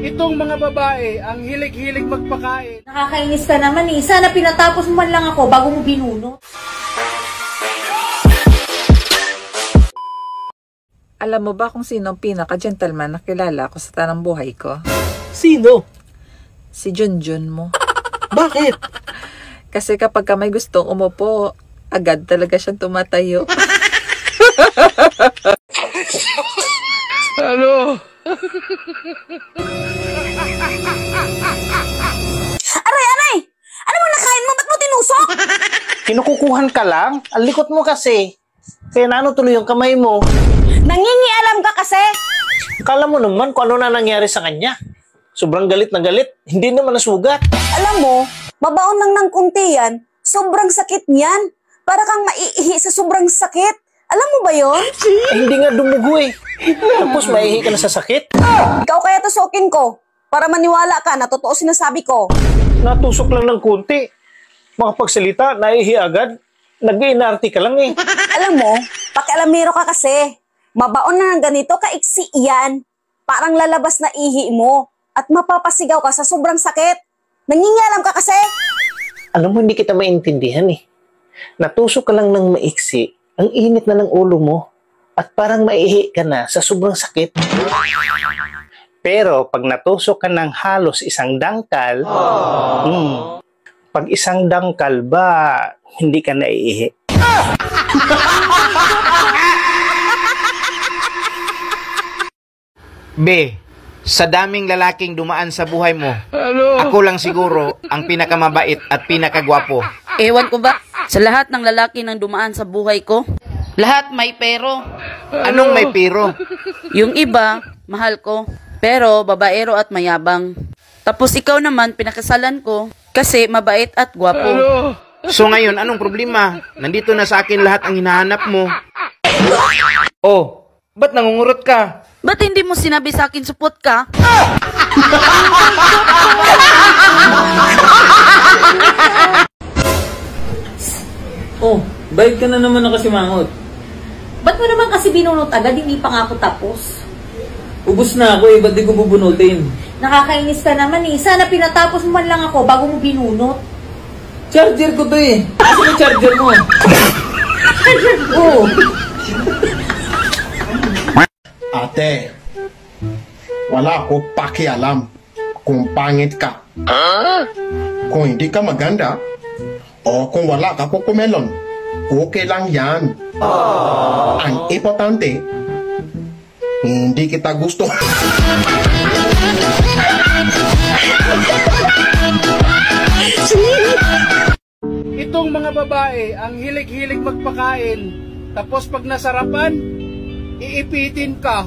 Itong mga babae ang hilig-hilig magpakain. Nakakainis ka naman eh. Sana pinatapos mo man lang ako bago mo binunot. Alam mo ba kung sino ang pinaka-gentleman na kilala ko sa tanang buhay ko? Sino? Si Junjun mo. Bakit? Kasi kapag ka may gustong umupo, agad talaga siyang tumatayo. Ano? Aray! Ano mo nakain mo? Ba't mo tinusok? Kinukukuhan ka lang? Ang likot mo kasi. Kaya naano tuloy yung kamay mo? Nangingialam ka kasi. Akala mo naman kung ano na nangyari sa kanya. Sobrang galit na galit. Hindi naman nasugat. Alam mo, mabaon lang ng kunti yan. Sobrang sakit niyan. Para kang maiihi sa sobrang sakit. Alam mo ba yon? Hindi nga dumugo eh. Tapos maihi ka na sa sakit. Ikaw kaya tusukin ko. Para maniwala ka na totoo sinasabi ko. Natusok lang ng kunti. Makapagsalita, naihi agad. Nag-iinarti ka lang eh. Alam mo, pakialamero ka kasi. Mabaon na ng ganito, kaiksi yan. Parang lalabas na ihi mo. At mapapasigaw ka sa sobrang sakit. Nangingialam ka kasi. Alam mo, hindi kita maintindihan eh. Natusok ka lang ng maiksi. Ang init na ng ulo mo at parang maihi ka na sa sobrang sakit. Pero pag natusok ka ng halos isang dangkal, pag isang dangkal ba, hindi ka naiihi. Be, sa daming lalaking dumaan sa buhay mo, Ano? ako lang siguro ang pinakamabait at pinakagwapo. Ewan ko ba, sa lahat ng lalaki nang dumaan sa buhay ko, lahat may pero. Anong may pero? Yung iba, mahal ko, pero babaero at mayabang. Tapos ikaw naman, pinakasalan ko, kasi mabait at gwapo. Ano? So ngayon, anong problema? Nandito na sa akin lahat ang hinahanap mo. Oh, ba't nangungurot ka? Ba't hindi mo sinabi sa akin supot ka? Oh, bayad ka na naman nakasimangot. Ba't mo naman kasi binunot agad? Hindi pa nga ako tapos. Ubus na ako eh, ba't di ko bubunutin? Nakakainis ka naman eh. Sana pinatapos mo man lang ako bago mo binunot. Charger ko to eh. Asa yung charger mo? Oo. Ate, wala ako pakialam kung pangit ka. Kung hindi ka maganda, o kung wala ka kukumelon, okay lang yan. Ang importante, hindi kita gusto. Itong mga babae ang hilig-hilig magpakain. Tapos pag nasarapan, iipitin ka.